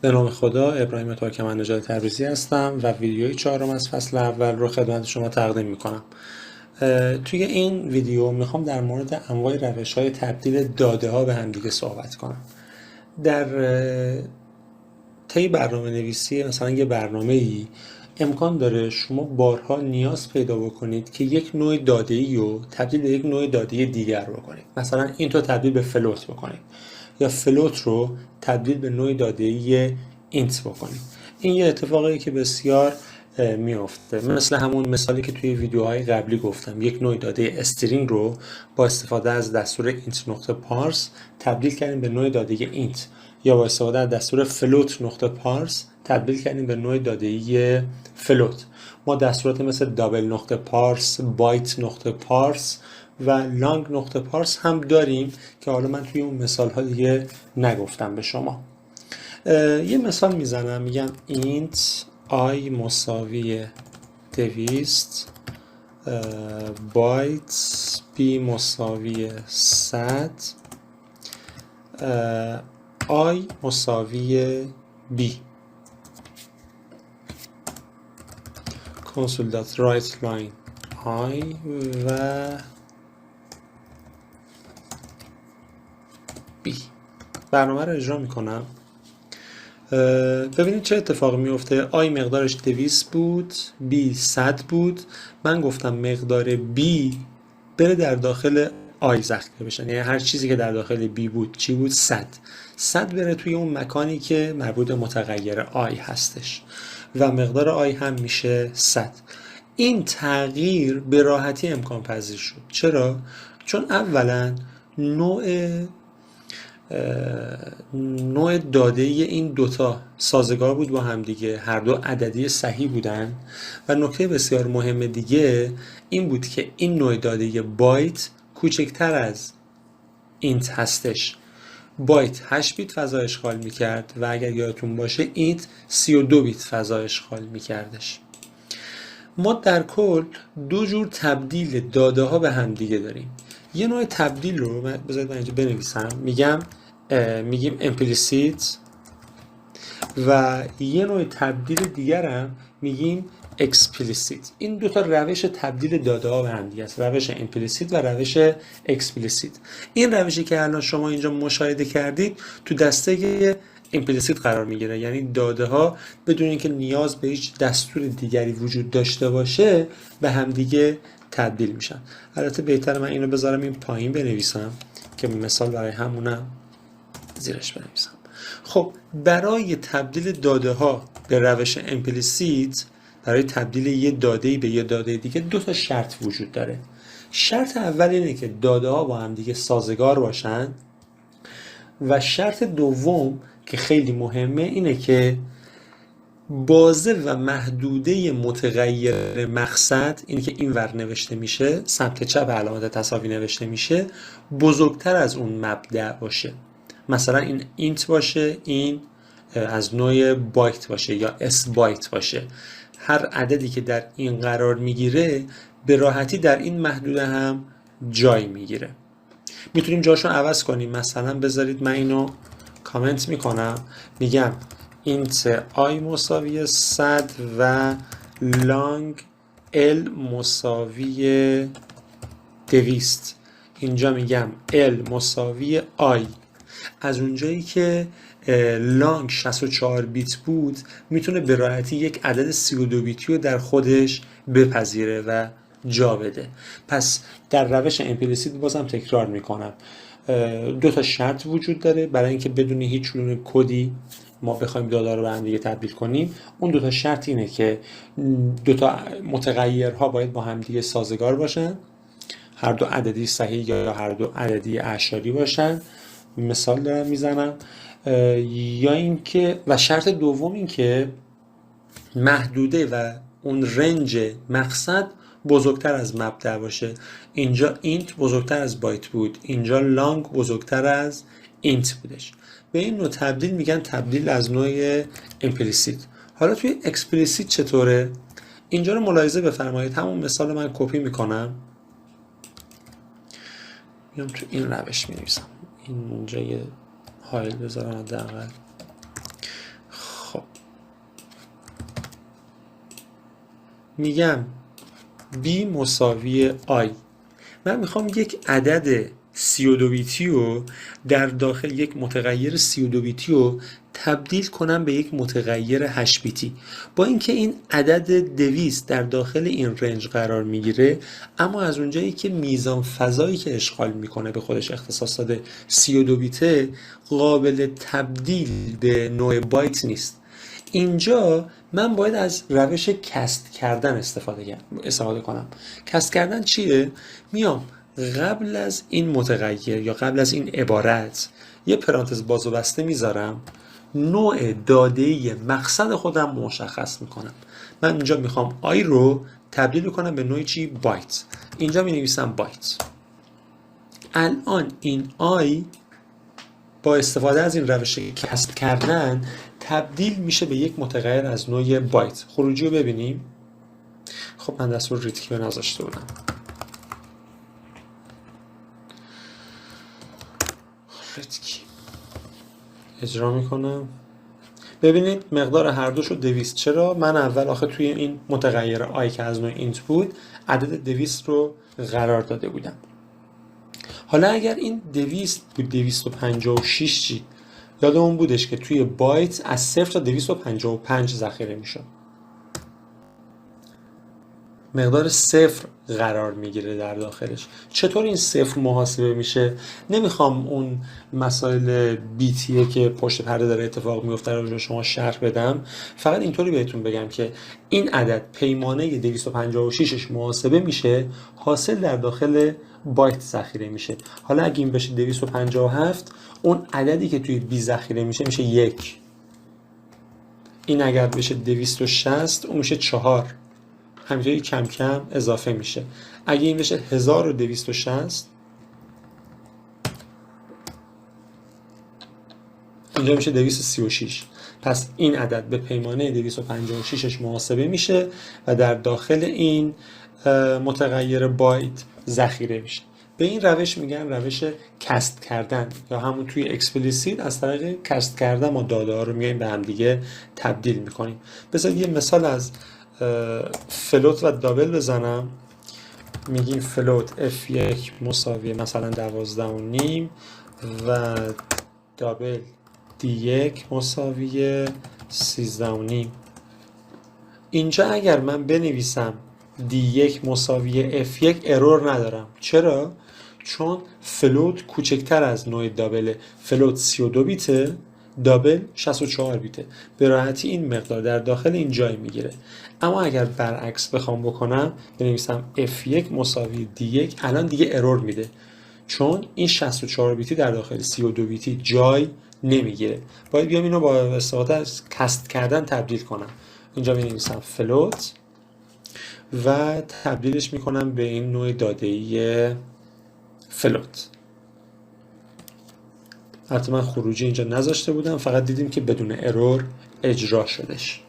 به نام خدا، ابراهیم ترکمن نژاد تبریزی هستم و ویدیوی چهارم از فصل اول رو خدمت شما تقدیم میکنم. توی این ویدیو میخوام در مورد انواع روش‌های تبدیل داده ها به همدیگه صحبت کنم. در طی برنامه نویسی مثلا یه برنامه‌ای امکان داره شما بارها نیاز پیدا بکنید که یک نوع داده‌ای رو تبدیل به یک نوع داده دیگر بکنید. مثلا این رو تبدیل به فلوت بکنید یا فلوت رو تبدیل به نوع داده‌ای اینت بکنید. این یه اتفاقی که بسیار میفته، مثل همون مثالی که توی ویدیوهای قبلی گفتم. یک نوع داده استرینگ رو با استفاده از دستور int.parse تبدیل کردیم به نوع داده اینت، یا با استفاده از دستور float.parse تبدیل کردیم به نوع داده‌ای فلوت. ما دستورات مثل دابل نقطه پارس، بایت نقطه پارس و لانگ نقطه پارس هم داریم که حالا من توی اون مثال ها دیگه نگفتم به شما. یه مثال میزنم، میگم int I مساوی 200 بایت b مساوی 100 I مساوی b console.writeLine I و b. برنامه رو اجرا میکنم. ببینید چه اتفاقی میفته. آی مقدارش 200 بود، بی 100 بود. من گفتم مقدار بی بره در داخل آی ذخیره بشه، یعنی هر چیزی که در داخل بی بود چی بود؟ 100 بره توی اون مکانی که مربوط به متغیر آی هستش و مقدار آی هم میشه 100. این تغییر به راحتی امکان پذیر شد. چرا؟ چون اولا نوع داده این دوتا سازگار بود با هم دیگه، هر دو عددی صحیح بودن. و نکته بسیار مهم دیگه این بود که این نوع داده بایت کوچکتر از اینت هستش. بایت 8 بیت فضا اشغال میکرد و اگر یادتون باشه اینت 32 بیت فضا اشغال میکردش. ما در کل دو جور تبدیل داده ها به هم دیگه داریم. یه نوع تبدیل رو بذارید من اینجا بنویسم، میگیم implicit، و یه نوع تبدیل دیگر هم میگیم explicit. این دو تا روش تبدیل داده ها به هم دیگه است، روش implicit و روش explicit. این روشی که الان شما اینجا مشاهده کردید تو دسته implicit قرار میگیره، یعنی داده ها بدون اینکه نیاز به هیچ دستور دیگری وجود داشته باشه به هم دیگه تبدیل میشن. البته بهتره من اینو بذارم این پایین بنویسم که مثال برای همونم زیرش بنویسم. خب برای تبدیل داده ها به روش implicit، برای تبدیل یه داده‌ای به یه داده دیگه دو تا شرط وجود داره. شرط اول اینه که داده ها با هم دیگه سازگار باشن و شرط دوم که خیلی مهمه اینه که بازه و محدوده متغیر مقصد، اینی که این ور نوشته میشه، سمت چپ علامت تساوی نوشته میشه، بزرگتر از اون مبدأ باشه. مثلا این اینت باشه، این از نوع بایت باشه یا اس بایت باشه. هر عددی که در این قرار میگیره به راحتی در این محدوده هم جای میگیره. میتونیم جاشو عوض کنیم. مثلا بذارید من اینو کامنت میکنم، میگم اینت آی مساوی 100 و لانگ ال مساوی 200. اینجا میگم ال مساوی آی. از اونجایی که لانگ 64 بیت بود میتونه به راحتی یک عدد 32 بیتی رو در خودش بپذیره و جا بده. پس در روش implicit بازم تکرار میکنم، دو تا شرط وجود داره برای اینکه بدون هیچ گونه کدی ما بخوایم داده رو به هم دیگه تبدیل کنیم. اون دو تا شرط اینه که دو تا متغیرها باید با هم دیگه سازگار باشن، هر دو عددی صحیح یا هر دو عددی اعشاری باشن. مثال دارم میزنم. یا اینکه و شرط دوم این که محدوده و اون رنج مقصد بزرگتر از مبدأ باشه. اینجا اینت بزرگتر از بایت بود، اینجا لانگ بزرگتر از اینت بودش. به این نوع تبدیل میگن تبدیل از نوع implicit. حالا توی explicit چطوره؟ اینجا رو ملاحظه بفرمایید. همون مثال من کپی میکنم، میام تو این روش مینویسم. اینجا یه هایل بذارم حداقل. میگم b مساوی i. من میخوام یک عدد 32 بیتی رو در داخل یک متغیر 32 بیتی رو تبدیل کنم به یک متغیر 8 بیتی. با اینکه این عدد 200 در داخل این رنج قرار میگیره، اما از اونجایی که میزان فضایی که اشغال میکنه به خودش اختصاص داده 32 بیته، قابل تبدیل به نوع بایت نیست. اینجا من باید از روش کست کردن استفاده کنم. کست کردن چیه؟ میام قبل از این متغیر یا قبل از این عبارت یه پرانتز باز و بسته میذارم، نوع داده‌ای مقصد خودم مشخص میکنم. من اینجا میخوام آی رو تبدیل کنم به نوع چی؟ بایت. اینجا می نویسم بایت. الان این آی با استفاده از این روش کست کردن تبدیل میشه به یک متغیر از نوع بایت. خروجی رو ببینیم. خب من دستور ریتکی رو نذاشته بودم. ریتکی اجرا میکنم. ببینید مقدار هر دوشو 200. چرا؟ من اول آخه توی این متغیر آی که از نوع اینت بود عدد 200 رو قرار داده بودم. حالا اگر این 200 بود 256 چی؟ یادمون بودش که توی بایت از 0 تا 255 ذخیره میشه. مقدار 0 قرار میگیره در داخلش. چطور این 0 محاسبه میشه؟ نمیخوام اون مسائل بیتیه که پشت پرده داره اتفاق میفته رو شما شرح بدم. فقط اینطوری بهتون بگم که این عدد پیمانه 256ش محاسبه میشه، حاصل در داخل بایت ذخیره میشه. حالا اگه این بشه 257، اون عددی که توی بی ذخیره میشه 1. این اگر بشه 260 اون میشه 4. همینطوری کم کم اضافه میشه. اگه این بشه 1260 اینجا میشه 236. پس این عدد به پیمانه 256ش محاسبه میشه و در داخل این متغیر بایت ذخیره میشه. به این روش میگن روش کست کردن، یا همون توی اکسپلیسیت از طریق کست کردن ما داده ها رو میایم به هم دیگه تبدیل میکنیم. بذارید یه مثال از فلوت و دابل بزنم. میگیم فلوت f1 مساوی مثلا 12.5 و دابل d1 مساوی 13.5. اینجا اگر من بنویسم d1 مساوی f1 ارور ندارم. چرا؟ چون فلوت کوچکتر از نوع دابله. فلوت 32 بیته، دابل 64 بیته. به راحتی این مقدار در داخل این جای میگیره. اما اگر برعکس بخوام بکنم، بنویسم f1 مساوی d1، الان دیگه ارور میده، چون این 64 بیتی در داخل 32 بیتی جای نمیگیره. باید بیام اینو با استفاده از کست کردن تبدیل کنم. اینجا بنویسم فلوت و تبدیلش میکنم به این نوع داده‌ای فلوت. البته من خروجی اینجا نذاشته بودم، فقط دیدیم که بدون ارور اجرا شدش.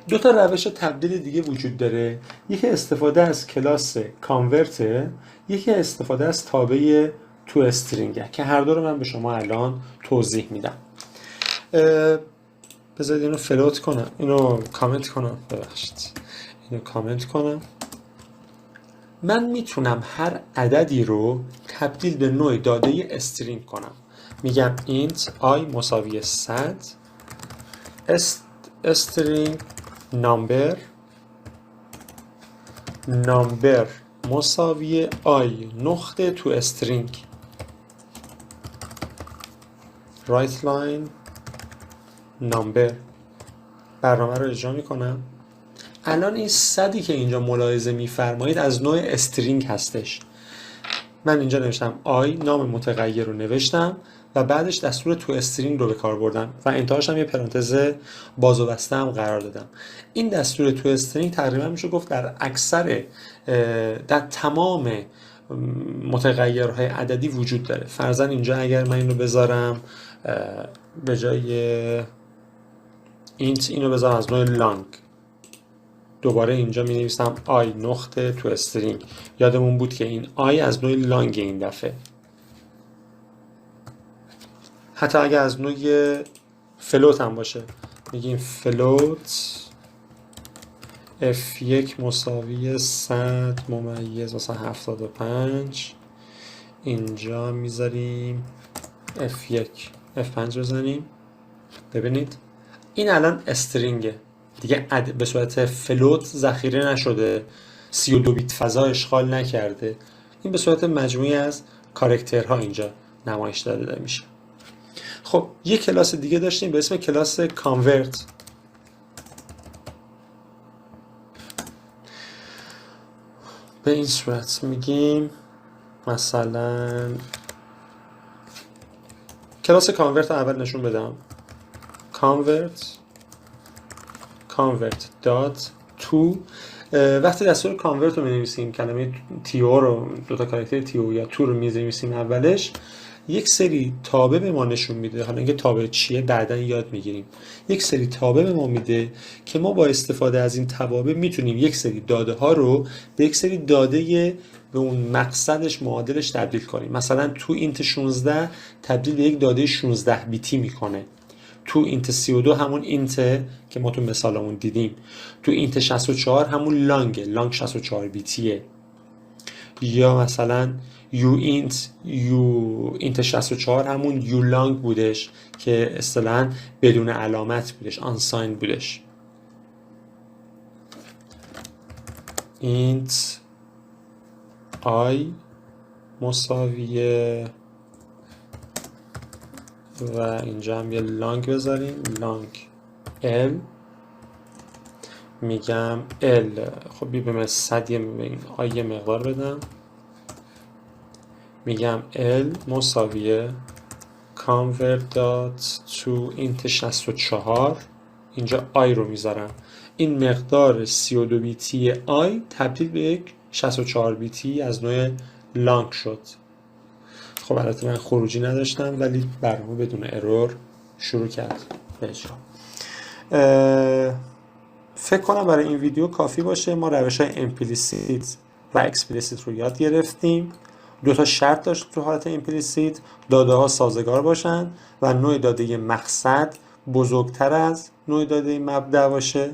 دو تا روش تبدیل دیگه وجود داره. یکی استفاده از کلاس کانورت، یکی استفاده از تابع تو استرینگ که هر دو رو من به شما الان توضیح میدم. بذارید اینو فلوت کنم، اینو کامنت کنم، ببخشید اینو کامنت کنم. من میتونم هر عددی رو تبدیل به نوع داده استرینگ کنم. میگم int i مساوی 100 string number مساوی i نقطه تو استرینگ right line number. برنامه رو اجرا میکنم. الان این 100 که اینجا ملاحظه میفرمایید از نوع استرینگ هستش. من اینجا نوشتم i، نام متغیر رو نوشتم و بعدش دستور تو استرینگ رو به کار بردم و انتهاش هم یه پرانتز باز و بسته هم قرار دادم. این دستور تو استرینگ تقریبا میشه گفت در اکثر در تمام متغیرهای عددی وجود داره. فرضاً اینجا اگر من اینو بذارم به جای اینت اینو بذارم از نوع لانگ، دوباره اینجا می نویسم آی نقطه تو استرینگ. یادمون بود که این آی از نوع لانگ این دفعه. حتی اگه از نوع فلوت هم باشه میگیم فلوت F1 مساوی 100 ممیز مثلا 75. اینجا میذاریم F1 F5 بزنیم. ببینید این الان استرینگه دیگه، به صورت فلوت ذخیره نشده، 32 بیت فضا اشغال نکرده. این به صورت مجموعی از کاراکترها اینجا نمایش داده میشه. خب یه کلاس دیگه داشتیم به اسم کلاس کانورت. به این صورت میگیم مثلا کلاس کانورت اول نشون بدم. convert dot to. وقتی دستور کانورت رو می‌نویسیم، کلمه تیو رو، دو تا کاراکتر تیو یا تو رو می‌نویسیم اولش، یک سری تابع به ما نشون میده. حالا اینکه تابع چیه بعداً یاد میگیریم. یک سری تابع به ما میده که ما با استفاده از این توابع میتونیم یک سری داده ها رو به یک سری داده به اون مقصدش معادلش تبدیل کنیم. مثلا تو اینت 16 تبدیل به یک داده 16 بیتی میکنه. تو اینت 32 همون اینت که ما تو مثالمون دیدیم. تو اینت 64 همون لانگ 64 بیتیه. یا مثلا یو اینت 64 همون یو لانگ بودش که اصطلاحاً بدون علامت بودش، آنساین بودش. اینت آی مساویه و اینجا هم یه لانگ بذاریم، لانگ ال. میگم ال خب بیبیم 100 به این آی یه مقدار بدم. میگم ال مساویه convert dot to int 64. اینجا آی رو میذارم. این مقدار 32 بیتی آی تبدیل به یک 64 بیتی از نوع لانگ شد. خب البته من خروجی نداشتم ولی برنامه بدون ارور شروع کرد به اجرا. فکر کنم برای این ویدیو کافی باشه. ما روش های ایمپلیسیت و اکسپلیسیت رو یاد گرفتیم. دو تا شرط داشت تو حالت ایمپلیسیت: داده ها سازگار باشن و نوع داده مقصد بزرگتر از نوع داده مبدأ باشه.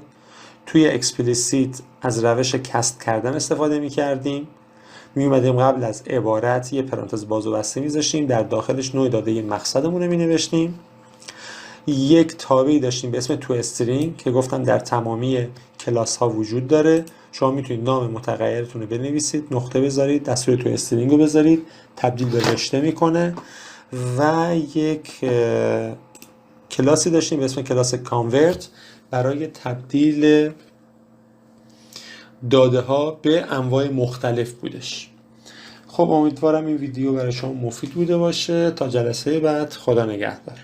توی اکسپلیسیت از روش کست کردن استفاده می کردیم. می اومدیم قبل از عبارت یه پرانتز باز و بسته می ذاشتیم، در داخلش نوع داده مقصدمون رو می نوشتیم. یک تابعی داشتیم به اسم تو استرینگ که گفتم در تمامی کلاس ها وجود داره. شما میتونید نام متغیرتون رو بنویسید، نقطه بذارید، دستور تو استرینگ رو بذارید، تبدیل به رشته میکنه. و یک کلاسی داشتیم به اسم کلاس کانورت برای تبدیل داده ها به انواع مختلف بودش. خب امیدوارم این ویدیو برای شما مفید بوده باشه. تا جلسه بعد، خدا نگهدار.